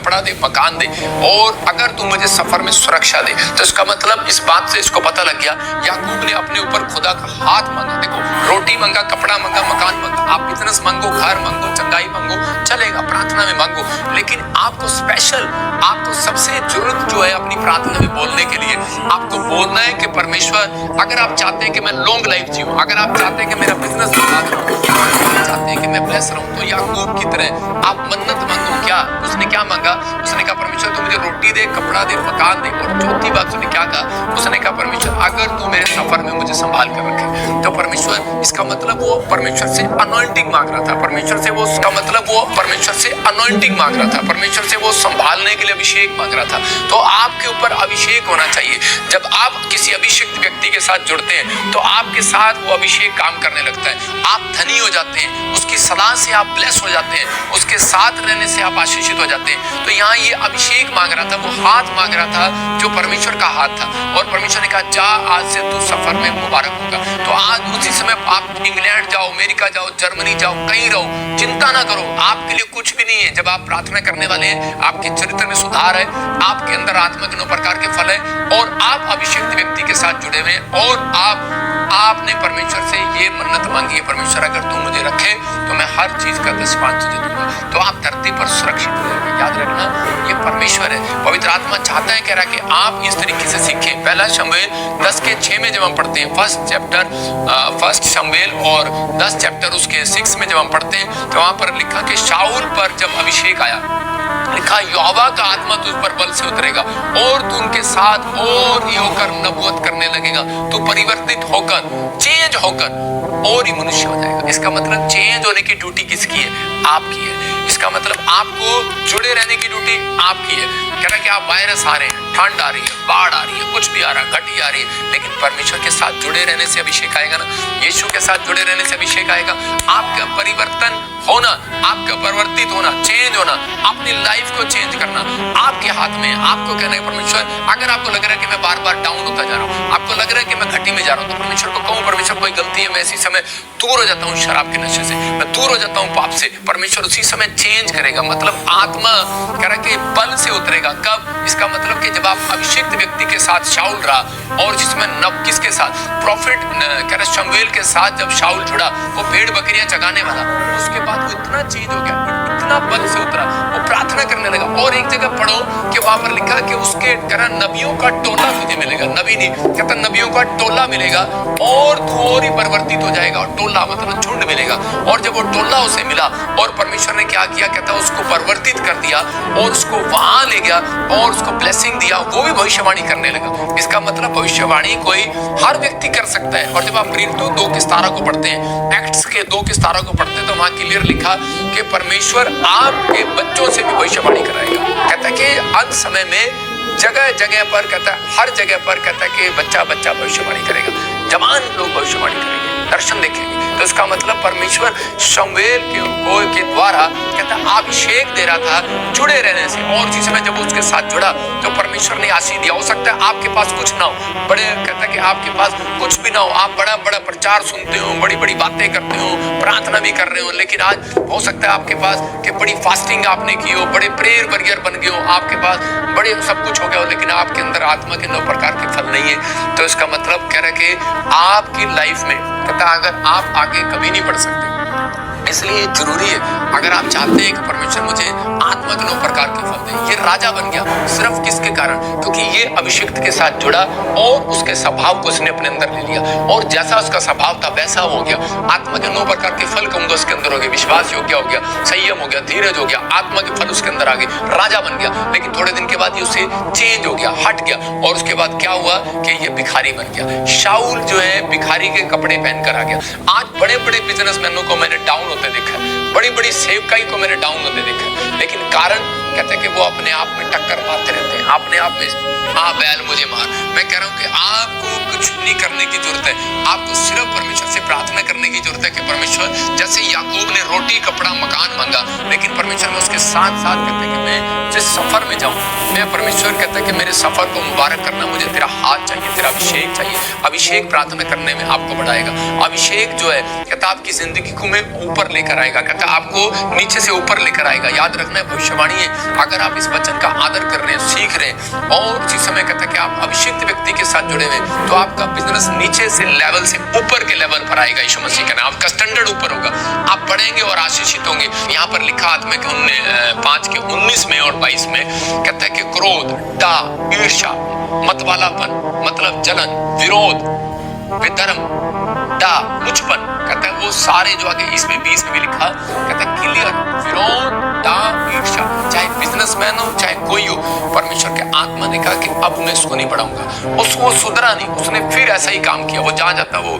कपड़ा दे, मकान दे, और अगर तू मुझे सफर में सुरक्षा दे। तो इसका मतलब इस बात से इसको पता लग गया, याकूब ने अपने ऊपर खुदा का हाथ मांगा। देखो, रोटी मांगा, कपड़ा मांगा, मकान मांगा, आप बिजनेस मांगो, घर मांगो, चंगाई मांगो, चलेगा, प्रार्थना में मांगो, लेकिन आपको स्पेशल, आपको सबसे जरूरत जो है अपनी प्रार्थना में बोलने के लिए, आपको बोलना है कि परमेश्वर, अगर आप चाहते हैं कि मैं लॉन्ग लाइफ जीऊं, अगर आप चाहते हैं कि मेरा बिजनेस चाहते हैं कि मैं ब्लेस रहूं, तो याकूब की तरह आप मन्नत मांगो। क्या उसने क्या मांगा? उसने कहा परमेश्वर तू मुझे रोटी दे, कपड़ा दे, मकान दे, और चौथी बात उसने क्या कहा? उसने कहा परमेश्वर अगर तू मेरे सफर में मुझे संभाल कर रखे। तो परमेश्वर, इसका मतलब वो परमेश्वर से अनॉइंटिंग मांग रहा था, परमेश्वर से वो, इसका मतलब वो परमेश्वर से अनॉइंटिंग मांग रहा था, परमेश्वर से वो संभालने के लिए अभिषेक मांग रहा था। तो आपके ऊपर अभिषेक होना चाहिए। जब आप किसी अभिषेक व्यक्ति के साथ जुड़ते हैं तो आपके साथ वो अभिषेक काम करने लगता है, आप धनी हो जाते हैं, उसकी सलाह से आप ब्लेस हो जाते हैं, उसके साथ रहने से आप आशीषित हो जाते हैं। तो यहाँ ये अभिषेक मांग रहा था, वो हाथ मांग रहा था जो परमेश्वर का हाथ था, और परमेश्वर ने कहा जा आज से तू सफर में मुबारक होगा। तो आज उसी समय आप इंग्लैंड जाओ, अमेरिका जाओ, जर्मनी जाओ, कहीं रहो, चिंता ना करो, आपके लिए कुछ भी नहीं है। जब आप प्रार्थना करने वाले हैं, आपके चरित्र में सुधार है, आपके अंदर आत्मा के 9 प्रकार के फल है, और आप अभिषेक व्यक्ति के साथ जुड़े हुए हैं, और आपने परमेश्वर से ये मन्नत मांगी है, परमेश्वर अगर तू मुझे रखे तो मैं हर चीज का 10% तुझे दूंगा, तो आप धरती पर सुरक्षित रहेंगे। याद रखना, ये परमेश्वर है। पवित्र आत्मा चाहता है, कह रहा है कि आप इस तरीके से सीखें। पहला शमूएल 10:6 में जब हम पढ़ते हैं, फर्स्ट शमूएल और 10 चैप्टर उसके 6 में जब हम पढ़ते हैं, तो वहां पर लिखा कि शाऊल पर जब अभिषेक आया, लिखा यहोवा का आत्मा तुझ पर बल से उतरेगा और तू उनके साथ और ही होकर नबूवत करने लगेगा। तू परिवर्तित होकर, चेंज होकर और ही मनुष्य हो जाएगा। इसका मतलब चेंज होने की ड्यूटी किसकी है? आपकी है। इसका मतलब आपको जुड़े रहने की ड्यूटी आपकी है। कह रहा कि आप वायरस आ रहे हैं, ठंड आ रही है, बाढ़ आ रही है, कुछ भी आ रहा है, घटी आ रही है, लेकिन परमेश्वर के साथ जुड़े रहने से अभिषेक आएगा ना, यीशु के साथ जुड़े रहने से अभिषेक आएगा। आपका परिवर्तन होना, आपका परिवर्तित होना, चेंज होना, अपनी लाइफ को चेंज करना आपके हाथ में है। आपको कहना है परमेश्वर, अगर आपको लग रहा है कि मैं बार बार डाउन होता जा रहा हूँ, आपको लग रहा है कि मैं घटी में जा रहा हूँ, तो परमेश्वर को कहूँ परमेश्वर कोई गलती है, मैं इसी समय दूर हो जाता हूँ शराब के नशे से, मैं दूर हो जाता हूँ पाप से। परमेश्वर उसी समय चेंज करेगा। मतलब आत्मा कह रहा कि बल से उतरेगा। कब? इसका मतलब कि जब आप अभिषिक्त व्यक्ति के साथ शाऊल रहा, और जिसमें नब किसके साथ, प्रॉफिट कह रहा शमूएल के साथ जब शाऊल जुड़ा, वो भेड़ बकरियां चगाने वाला, उसके बाद वो इतना चेंज हो गया, इतना बल से उतरा, वो प्रार्थना करने लगा। और एक जगह पढ़ो कि वहां पर लिखा कि उसके कह नबियों का टोला तुझे मिलेगा, नबी नहीं कहता, नबियों का टोला मिलेगा, और तू और ही परिवर्तित हो जाएगा। और टोला मतलब झुंड मिलेगा। और जब वो टोला उसे मिला, और परमेश्वर ने क्या किया, कहता उसको परिवर्तित कर दिया और उसको वहां ले गया और उसको ब्लेसिंग दिया, वो भी भविष्यवाणी करने लगा। इसका मतलब भविष्यवाणी कोई हर व्यक्ति कर सकता है। और जब आप प्रेरितों 2:17 को पढ़ते हैं, एक्ट्स के 2:17 को पढ़ते हैं, तो वहां क्लियर लिखा कि परमेश्वर आपके बच्चों से भी भविष्यवाणी कराएगा। कहता है कि अंत समय में जगह जगह पर, कहता है हर जगह पर, कहता है कि बच्चा बच्चा भविष्यवाणी करेगा, जवान लोग भविष्यवाणी करेंगे, दर्शन देखेंगे। तो इसका मतलब परमेश्वर शमूएल के द्वारा कहता अभिषेक दे रहा था जुड़े रहने से, और जिस समय जब उसके साथ जुड़ा तो परमेश्वर ने आशीष दिया। हो सकता है आपके पास कुछ ना हो, बड़े कहता है कि आपके पास कुछ भी ना हो, आप बड़ा बड़ा प्रचार सुनते हो, बड़ी बड़ी बातें करते हो, प्रार्थना भी कर रहे हो, लेकिन आज हो सकता है आपके पास कि बड़ी फास्टिंग आपने की हो, बड़े प्रेयर वॉरियर बन गए हो, आपके पास बड़े सब कुछ हो गया हो, लेकिन आपके अंदर आत्मा के 9 प्रकार के फल नहीं है। तो इसका मतलब कह रहा है कि आपकी लाइफ में कहता अगर आप आगे कभी नहीं बढ़ सकते, इसलिए जरूरी है, अगर आप चाहते हैं कि परमेश्वर मुझे आत्मा के 9 प्रकार के फल दे। ये राजा बन गया सिर्फ किसके कारण? क्योंकि ये अभिषिक्त के साथ जुड़ा और उसके स्वभाव को उसने अपने अंदर ले लिया, और जैसा उसका स्वभाव था वैसा हो गया। आत्मा के 9 प्रकार के फल कहूंगा उसके अंदर हो गए, विश्वास योग्य हो गया, संयम हो गया, धीरज हो गया, आत्मा के फल उसके अंदर आ गए, राजा बन गया। लेकिन थोड़े दिन के बाद ही उसे चेंज हो गया, हट गया, और उसके बाद क्या हुआ कि ये भिखारी बन गया। शाऊल जो है भिखारी के कपड़े पहनकर आ गया। आज बड़े बड़े बिजनेसमैनों को मैंने डाउन होते देखा, बड़ी बड़ी सेवकाई को मैंने डाउन होते देखा, लेकिन कारण कहते हैं कि वो अपने आप में टक्कर मारते रहते हैं, अपने आप में बैल मुझे मार। मैं कह रहा हूं कि आपको कुछ नहीं करने की जरूरत है, आपको सिर्फ परमेश्वर से प्रार्थना करने की जरूरत है कि परमेश्वर, जैसे याकूब ने रोटी, कपड़ा, मकान मांगा, लेकिन परमेश्वर ने उसके साथ साथ कहते हैं कि मैं जिस सफर में जाऊं, मैं परमेश्वर कहता है कि मेरे सफर को मुबारक करना, मुझे तेरा हाथ चाहिए, तेरा अभिषेक चाहिए। अभिषेक प्रार्थना करने में आपको बढ़ाएगा। अभिषेक जो है कहता आपकी जिंदगी को में ऊपर लेकर आएगा, कहता आपको नीचे से ऊपर लेकर आएगा। याद रखना है, भविष्यवाणी है, अगर आप इस वचन का आदर कर रहे हैं, सीख रहे हैं और उसी समय कहता है कि आप अभिषिक्त व्यक्ति के साथ जुड़े हुए, तो आपका बिजनेस नीचे से लेवल से ऊपर के लेवल पर आएगा। यीशु मसीह का नाम, आपका स्टैंडर्ड ऊपर होगा, आप बढ़ेंगे और आशीषित होंगे। यहाँ पर लिखा आत्मा के 5:19 में और 22 में कहता है कि क्रोध, डा, ईर्ष्या, मतवालापन मतलब जलन, विरोध, बेधर्म, डा, लुचपन, कहता है वो सारे जो आगे इसमें 20 में भी लिखा, कहता है क्लियर, विरोध, डा, ईर्ष्या, चाहे बिजनेसमैन हो चाहे कोई हो, परमेश्वर के आत्मा ने कहा कि अब मैं इसको नहीं बढ़ाऊंगा। उसको सुधरा नहीं, उसने फिर ऐसा ही काम किया। वो जहाँ जाता, वो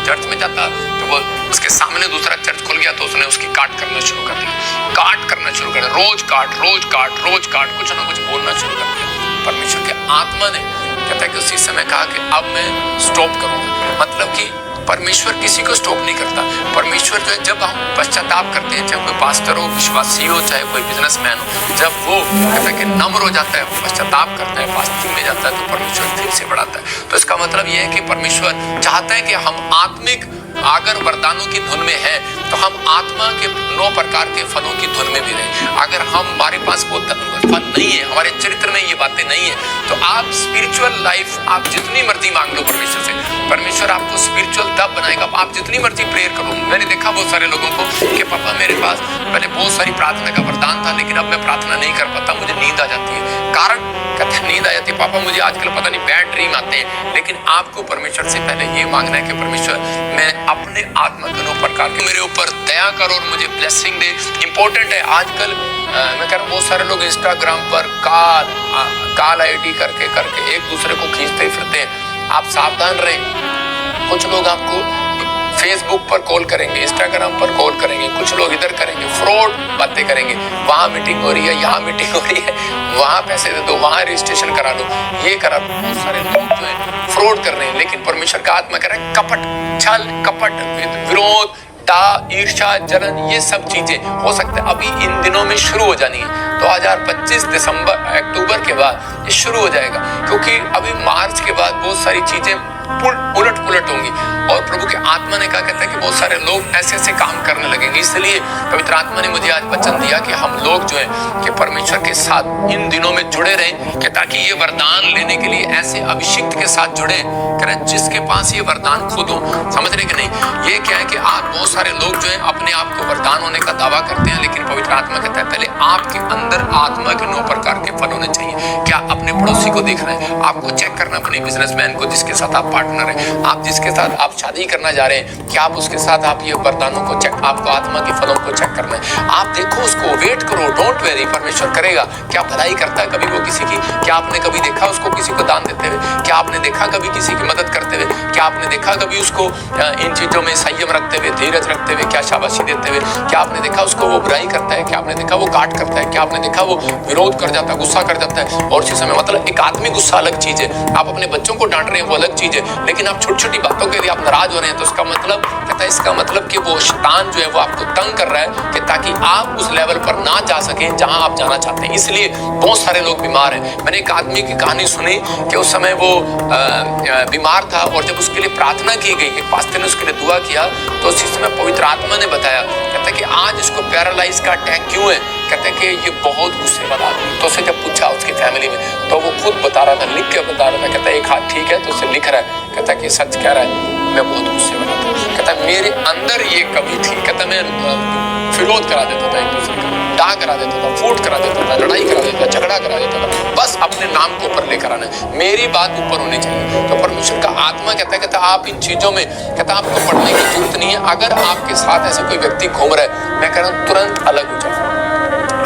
चर्च में जाता तो वो उसके सामने दूसरा चर्च खुल गया तो उसने उसकी काट करना शुरू कर दिया, काट करना शुरू कर दिया, रोज काट, रोज काट, रोज काट, कुछ ना कुछ बोलना शुरू कर दिया। परमेश्वर के आत्मा ने कहता है कि उसी समय कहा कि अब मैं स्टॉप करूंगा। मतलब कि परमेश्वर किसी को स्टॉप नहीं करता। परमेश्वर जो है, जब हम पश्चाताप करते हैं, चाहे कोई पास्टर हो, विश्वासी हो, चाहे कोई बिजनेसमैन हो, जब वो कहता है कि नम्र हो जाता है, पश्चाताप करता है, फास्टिंग में जाता है, तो परमेश्वर फिर से बढ़ाता है। तो इसका मतलब ये है कि परमेश्वर चाहता है कि हम आत्मिक अगर वरदानों की धुन में है तो हम आत्मा के 9 प्रकार के फलों की धुन में भी रहें। अगर हमारे पास वो फल नहीं है, हमारे चरित्र में ये बातें नहीं है, तो आप स्पिरिचुअल लाइफ आप जितनी मर्जी मांग लो परमेश्वर से, परमेश्वर आपको स्पिरिचुअल तब बनाएगा। आप जितनी मर्जी प्रेयर करो। मैंने देखा बहुत सारे लोगों को कि पापा मेरे पास पहले बहुत सारी प्रार्थना का वरदान था, लेकिन अब मैं प्रार्थना नहीं कर पाता, मुझे नींद आ जाती है। कारण कहते हैं नींद आ जाती है, पापा मुझे आजकल पता नहीं बैड ड्रीम आते हैं। लेकिन आपको परमेश्वर से पहले ये मांगना है कि परमेश्वर मैं अपने आत्मा के 9 प्रकार के मेरे ऊपर दया करो और मुझे ब्लेसिंग दे। इंपॉर्टेंट है आजकल मैं कह रहा हूँ बहुत सारे लोग इंस्टाग्राम पर काल आईडी करके एक दूसरे को खींचते फिरते हैं। आप सावधान रहें। कुछ लोग आपको फेसबुक पर कॉल करेंगे, इंस्टाग्राम पर कॉल करेंगे, कुछ लोग इधर करेंगे, फ्रॉड बातें करेंगे। वहां मीटिंग हो रही है, यहाँ मीटिंग हो रही है, वहां पैसे दे दो, वहां रजिस्ट्रेशन करा लो, ये करा लो। बहुत सारे लोग जो है फ्रॉड कर रहे हैं। लेकिन परमेश्वर का आत्मा कह रहा है कपट, छल, कपट, विरोध, टा, ईर्ष्या, जलन, ये सब चीजें हो सकता है अभी इन दिनों में शुरू हो जानी है। 2025 अक्टूबर के बाद ये शुरू हो जाएगा, क्योंकि अभी मार्च के बाद बहुत सारी चीजें उलट पुलट होंगी। और प्रभु के आत्मा ने कहा, कहता है कि बहुत सारे लोग ऐसे ऐसे काम करने लगेंगे। इसलिए पवित्र आत्मा ने मुझे आज वचन दिया कि हम लोग जो है कि परमेश्वर के साथ इन दिनों में जुड़े रहें, कि ताकि ये वरदान लेने के लिए ऐसे अभिषिक्त के साथ जुड़े, करें जिसके पास ये वरदान खुद हो। समझ रहे कि नहीं? ये क्या है कि आप बहुत सारे लोग जो है अपने आप को वरदान होने का दावा करते हैं, लेकिन पवित्र आत्मा कहता है पहले आपके अंदर आत्मा के 9 प्रकार के फल होने चाहिए। क्या अपने पड़ोसी को देख रहे हैं? आपको चेक करना अपने बिजनेसमैन को जिसके साथ आप पार्टनर है, आप जिसके साथ आप शादी करना जा रहे हैं, क्या आप उसके साथ आप ये वरदानों को चेक, आपको आत्मा के फलों को चेक करना है। आप देखो उसको, वेट करो, डोंट वेरी, परमेश्वर करेगा। क्या भलाई करता है कभी वो किसी की? क्या आपने कभी देखा उसको किसी को दान देते हुए? क्या आपने देखा कभी किसी की मदद करते हुए? क्या आपने देखा कभी उसको इन चीजों में संयम रखते हुए, धीरज रखते हुए, क्या शाबाशी देते हुए? क्या आपने देखा उसको वो बुराई करता है? क्या आपने देखा वो काट करता है? क्या आपने देखा वो विरोध कर जाता है, गुस्सा कर जाता है? और इसी समय मतलब एक आत्मिक गुस्सा अलग चीज है, आप अपने बच्चों को डांट रहे हैं वो अलग चीज है, लेकिन आप छोटी छोटी बातों के लिए आप नाराज हो रहे हैं, तो इसका मतलब कहता है, इसका मतलब कि वो शैतान जो है वो आपको तंग कर रहा है कि ताकि आप उस लेवल पर ना जा सकें जहां आप जाना चाहते हैं। इसलिए बहुत सारे लोग बीमार हैं। मैंने एक आदमी की कहानी सुनी कि उस समय वो बीमार था और जब उसके लिए प्रार्थना की गई, एक पास्टर ने उसके लिए दुआ किया, तो उसी समय पवित्र आत्मा ने बताया, कहता है कि आज इसको पैरालाइज का अटैक क्यों है? कहते हैं कि ये बहुत गुस्से वाला आदमी। तो उसे जब पूछा उसकी फैमिली में, तो वो खुद बता रहा था, लिख के बता रहा था। कहता है एक हाथ ठीक है, तो उसे लिख रहा है, कहता है कि सच कह रहा है, मैं बहुत गुस्से वाला था। कहता है मेरे अंदर ये कमी थी, कहता मैं विरोध करा देता था, एक दूसरे का डा करा देता था, फूट करा देता था, लड़ाई करा देता था, झगड़ा करा देता था, बस अपने नाम को ऊपर लेकर आना है, मेरी बात ऊपर होनी चाहिए। तो परमेश्वर का आत्मा कहता है, कहता आप इन चीजों में, कहता आपको पढ़ने की जरूरत नहीं है। अगर आपके साथ ऐसे कोई व्यक्ति घूम रहा है, मैं कह रहा हूँ तुरंत अलग हो जाओ।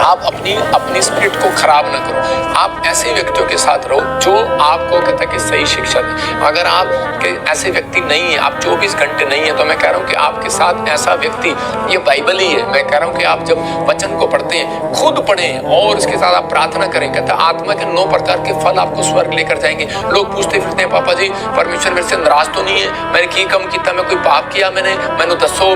आप अपनी स्पिरिट को खराब ना करो। आप ऐसे व्यक्तियों के साथ रहो जो आपको कहता है कि सही शिक्षा दे। अगर आप के ऐसे व्यक्ति नहीं है, आप 24 घंटे नहीं है, तो मैं कह रहा हूँ कि आपके साथ ऐसा व्यक्ति, ये बाइबल ही है। मैं कह रहा हूँ कि आप जब वचन को पढ़ते हैं, खुद पढ़ें और इसके साथ आप प्रार्थना करें। कहता है आत्मा के 9 प्रकार के फल आपको स्वर्ग लेकर जाएंगे। लोग पूछते फिरते हैं, पापा जी परमेश्वर मेरे से नाराज तो नहीं है? मैंने की कम किया, मैं कोई पाप किया? मैंने दसो।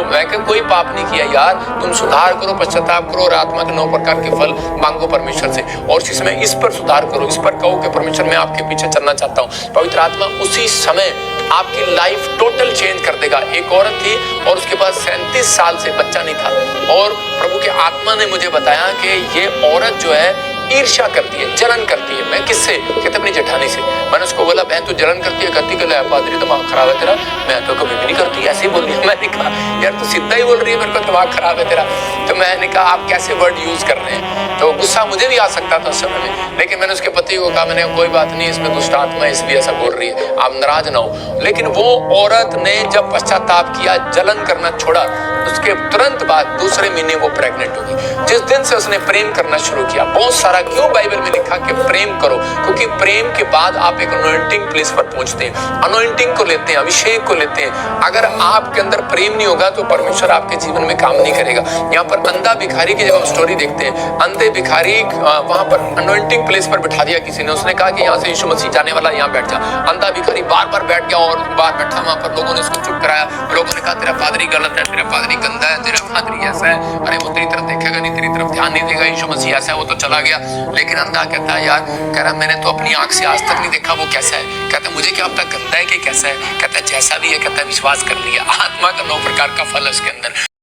मैं कोई पाप नहीं किया यार। तुम सुधार करो, पश्चाताप करो और आत्मा के 9 प्रकार के फल मांगो परमेश्वर से और उसी समय इस पर सुधार करो, इस पर कहो कि परमेश्वर मैं आपके पीछे चलना चाहता हूँ। पवित्र आत्मा उसी समय आपकी लाइफ टोटल चेंज कर देगा। एक औरत थी और उसके पास 37 साल से बच्चा नहीं था और प्रभु के आत्मा ने मुझे बताया कि ये औरत जो है ईर्ष्या करती है, जलन करती है। मैं किससे? कहते अपनी जेठानी से। मैंने उसको बोला बहन तू जलन करती है? करती है पादरी दिमाग खराब है तेरा। मैं तो कभी भी नहीं करती, ऐसे ही बोल रही है। मैंने कहा यार तू सीधा ही बोल रही है मेरे को दिमाग खराब है तेरा। तो मैंने कहा आप कैसे वर्ड यूज कर रहे हैं? तो गुस्सा मुझे भी आ सकता था उस समय में, लेकिन मैंने उसके पति को कहा मैंने कोई बात नहीं, इसमें दुष्ट आत्मा है इसलिए ऐसा बोल रही है, आप नाराज ना हो। लेकिन वो औरत ने जब पश्चाताप किया, जलन करना छोड़ा, उसके तुरंत बाद दूसरे महीने वो प्रेग्नेंट होगी। जिस दिन से उसने प्रेम करना शुरू किया, बहुत सारा क्यों बाइबल में लिखा कि प्रेम करो, क्योंकि प्रेम के बाद आप एक अनॉइंटिंग प्लेस पर पहुंचते हैं, अनॉइंटिंग को लेते हैं, अभिषेक को लेते हैं। अगर आपके अंदर प्रेम नहीं होगा तो परमेश्वर आपके जीवन में काम नहीं करेगा। यहाँ पर अंधा भिखारी की जब हम स्टोरी देखते हैं, अंधे भिखारी वहां पर अनॉइंटिंग प्लेस पर बिठा दिया किसी ने, उसने कहा कि यहाँ से यीशु मसीह जाने वाला, यहाँ बैठ जा। अंधा भिखारी बार बार बैठ गया और बार बैठा, वहां पर लोगों ने उसको चुप कराया। लोगों ने कहा तेरा पादरी गलत है, तेरा पादरी गंदा है, तेरा पादरी ऐसा है, अरे वो तेरी तरफ देखेगा नहीं, तेरी तरफ ध्यान नहीं देगा, यीशु मसीह ऐसा है, वो तो चला गया। लेकिन अंधा कहता है यार, कह रहा मैंने तो अपनी आंख से आज तक नहीं देखा वो कैसा है। कहता मुझे क्या पता गंदा है कि कैसा है। कहता जैसा भी है, कहता विश्वास कर लिया। आत्मा का 9 प्रकार का फल है उसके अंदर।